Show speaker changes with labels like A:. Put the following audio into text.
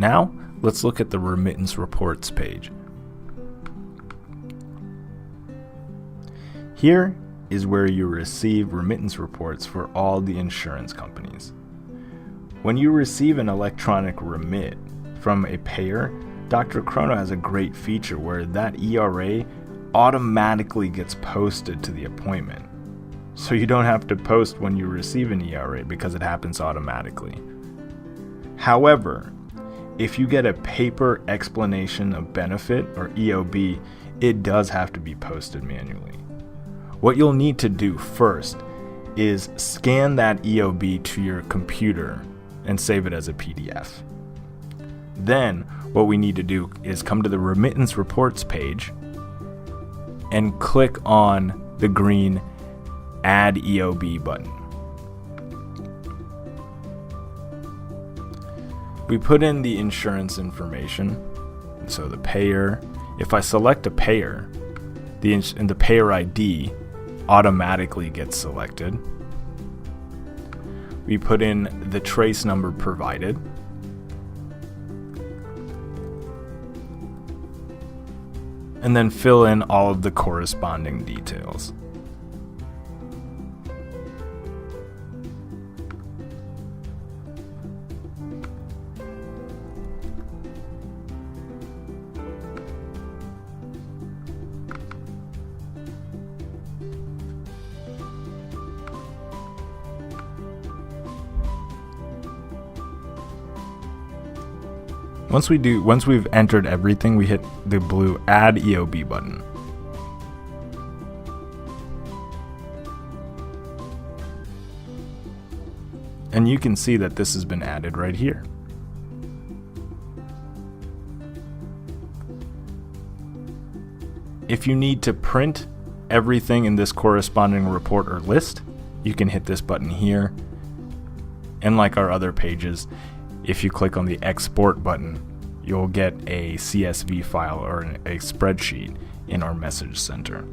A: Now, let's look at the remittance reports page. Here is where you receive remittance reports for all the insurance companies. When you receive an electronic remit from a payer, DrChrono has a great feature where that ERA automatically gets posted to the appointment. So you don't have to post when you receive an ERA because it happens automatically. However, if you get a paper explanation of benefit, or EOB, it does have to be posted manually. What you'll need to do first is scan that EOB to your computer and save it as a PDF. Then what we need to do is come to the remittance reports page and click on the green Add EOB button. We put in the insurance information, so the payer. If I select a payer, the payer ID automatically gets selected. We put in the trace number provided. And then fill in all of the corresponding details. Once we've entered everything, we hit the blue Add EOB button. And you can see that this has been added right here. If you need to print everything in this corresponding report or list, you can hit this button here. And like our other pages, if you click on the export button, you'll get a CSV file or a spreadsheet in our message center.